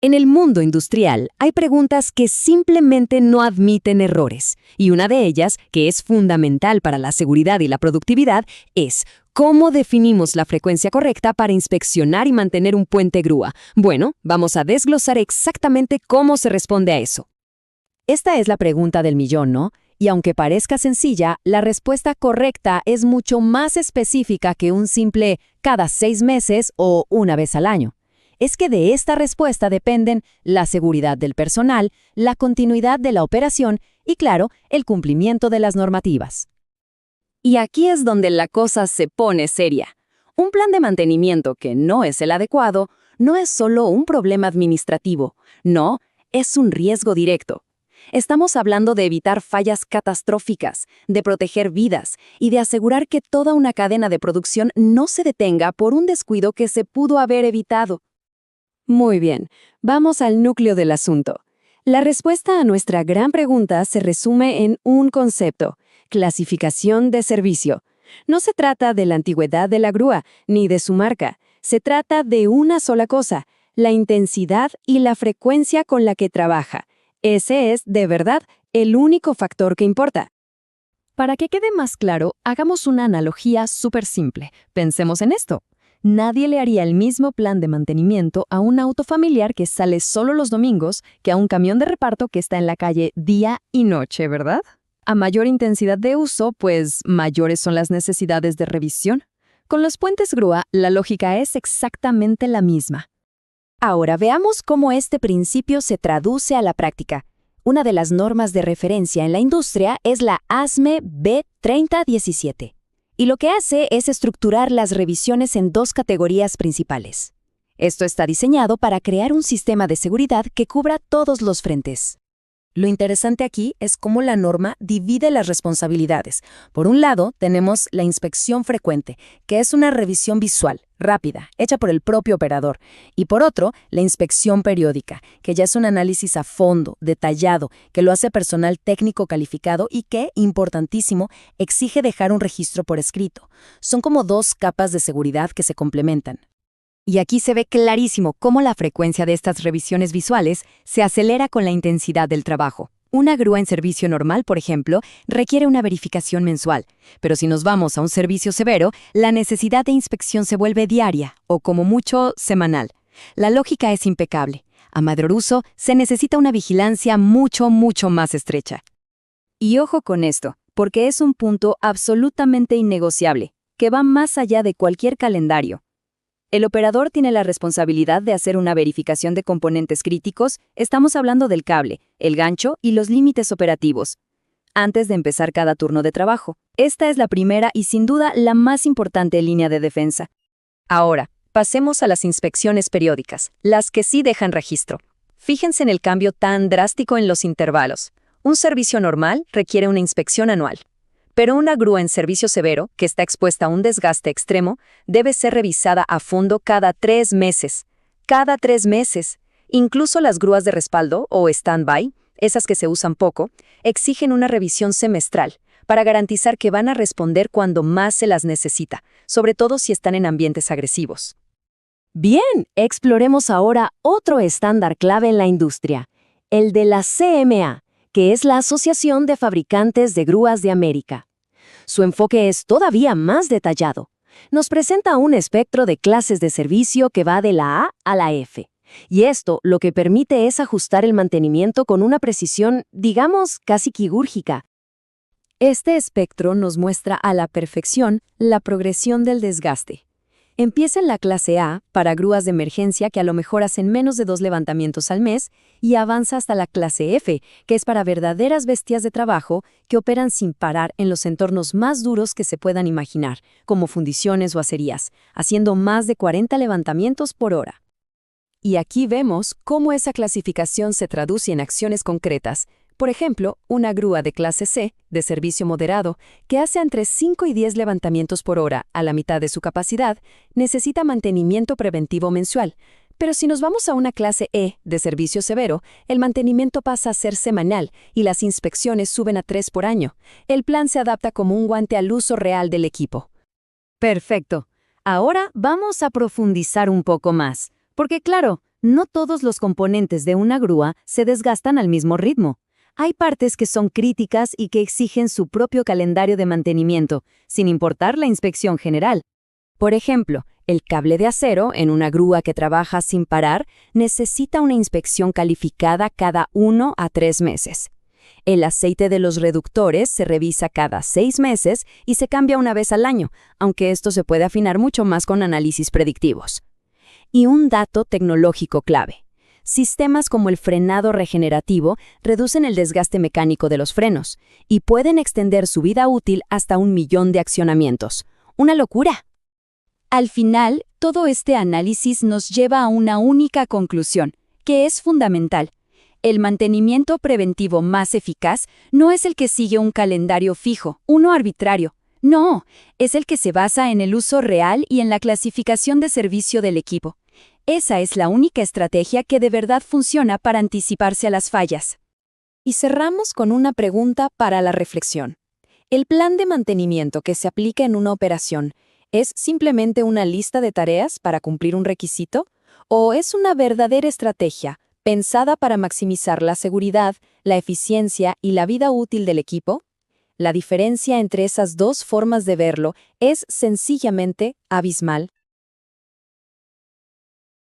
En el mundo industrial hay preguntas que simplemente no admiten errores, y una de ellas, que es fundamental para la seguridad y la productividad, es ¿cómo definimos la frecuencia correcta para inspeccionar y mantener un puente grúa? Bueno, vamos a desglosar exactamente cómo se responde a eso. Esta es la pregunta del millón, ¿no? Y aunque parezca sencilla, la respuesta correcta es mucho más específica que un simple cada 6 meses o una vez al año. Es que de esta respuesta dependen la seguridad del personal, la continuidad de la operación y, claro, el cumplimiento de las normativas. Y aquí es donde la cosa se pone seria. Un plan de mantenimiento que no es el adecuado no es solo un problema administrativo, no, es un riesgo directo. Estamos hablando de evitar fallas catastróficas, de proteger vidas y de asegurar que toda una cadena de producción no se detenga por un descuido que se pudo haber evitado. Muy bien, vamos al núcleo del asunto. La respuesta a nuestra gran pregunta se resume en un concepto: clasificación de servicio. No se trata de la antigüedad de la grúa, ni de su marca. Se trata de una sola cosa: la intensidad y la frecuencia con la que trabaja. Ese es, de verdad, el único factor que importa. Para que quede más claro, hagamos una analogía súper simple. Pensemos en esto. Nadie le haría el mismo plan de mantenimiento a un auto familiar que sale solo los domingos que a un camión de reparto que está en la calle día y noche, ¿verdad? A mayor intensidad de uso, pues mayores son las necesidades de revisión. Con los puentes grúa, la lógica es exactamente la misma. Ahora veamos cómo este principio se traduce a la práctica. Una de las normas de referencia en la industria es la ASME B3017. Y lo que hace es estructurar las revisiones en 2 categorías principales. Esto está diseñado para crear un sistema de seguridad que cubra todos los frentes. Lo interesante aquí es cómo la norma divide las responsabilidades. Por un lado, tenemos la inspección frecuente, que es una revisión visual, rápida, hecha por el propio operador. Y por otro, la inspección periódica, que ya es un análisis a fondo, detallado, que lo hace personal técnico calificado y que, importantísimo, exige dejar un registro por escrito. Son como 2 capas de seguridad que se complementan. Y aquí se ve clarísimo cómo la frecuencia de estas revisiones visuales se acelera con la intensidad del trabajo. Una grúa en servicio normal, por ejemplo, requiere una verificación mensual, pero si nos vamos a un servicio severo, la necesidad de inspección se vuelve diaria o, como mucho, semanal. La lógica es impecable. A mayor uso, se necesita una vigilancia mucho más estrecha. Y ojo con esto, porque es un punto absolutamente innegociable, que va más allá de cualquier calendario. El operador tiene la responsabilidad de hacer una verificación de componentes críticos, estamos hablando del cable, el gancho y los límites operativos, antes de empezar cada turno de trabajo. Esta es la primera y sin duda la más importante línea de defensa. Ahora, pasemos a las inspecciones periódicas, las que sí dejan registro. Fíjense en el cambio tan drástico en los intervalos. Un servicio normal requiere una inspección anual. Pero una grúa en servicio severo, que está expuesta a un desgaste extremo, debe ser revisada a fondo cada 3 meses. Cada 3 meses. Incluso las grúas de respaldo, o stand-by, esas que se usan poco, exigen una revisión semestral, para garantizar que van a responder cuando más se las necesita, sobre todo si están en ambientes agresivos. Bien, exploremos ahora otro estándar clave en la industria, el de la CMA, que es la Asociación de Fabricantes de Grúas de América. Su enfoque es todavía más detallado. Nos presenta un espectro de clases de servicio que va de la A a la F. Y esto lo que permite es ajustar el mantenimiento con una precisión, digamos, casi quirúrgica. Este espectro nos muestra a la perfección la progresión del desgaste. Empieza en la clase A, para grúas de emergencia que a lo mejor hacen menos de 2 levantamientos al mes, y avanza hasta la clase F, que es para verdaderas bestias de trabajo que operan sin parar en los entornos más duros que se puedan imaginar, como fundiciones o acerías, haciendo más de 40 levantamientos por hora. Y aquí vemos cómo esa clasificación se traduce en acciones concretas. Por ejemplo, una grúa de clase C, de servicio moderado, que hace entre 5 y 10 levantamientos por hora a la mitad de su capacidad, necesita mantenimiento preventivo mensual. Pero si nos vamos a una clase E, de servicio severo, el mantenimiento pasa a ser semanal y las inspecciones suben a 3 por año. El plan se adapta como un guante al uso real del equipo. Perfecto. Ahora vamos a profundizar un poco más. Porque claro, No todos los componentes de una grúa se desgastan al mismo ritmo. Hay partes que son críticas y que exigen su propio calendario de mantenimiento, sin importar la inspección general. Por ejemplo, el cable de acero en una grúa que trabaja sin parar necesita una inspección calificada cada 1 a 3 meses. El aceite de los reductores se revisa cada 6 meses y se cambia una vez al año, aunque esto se puede afinar mucho más con análisis predictivos. Y un dato tecnológico clave. Sistemas como el frenado regenerativo reducen el desgaste mecánico de los frenos y pueden extender su vida útil hasta 1.000.000 de accionamientos. ¡Una locura! Al final, todo este análisis nos lleva a una única conclusión, que es fundamental. El mantenimiento preventivo más eficaz no es el que sigue un calendario fijo, uno arbitrario. No, es el que se basa en el uso real y en la clasificación de servicio del equipo. Esa es la única estrategia que de verdad funciona para anticiparse a las fallas. Y cerramos con una pregunta para la reflexión. ¿El plan de mantenimiento que se aplica en una operación es simplemente una lista de tareas para cumplir un requisito? ¿O es una verdadera estrategia pensada para maximizar la seguridad, la eficiencia y la vida útil del equipo? La diferencia entre esas dos formas de verlo es sencillamente abismal.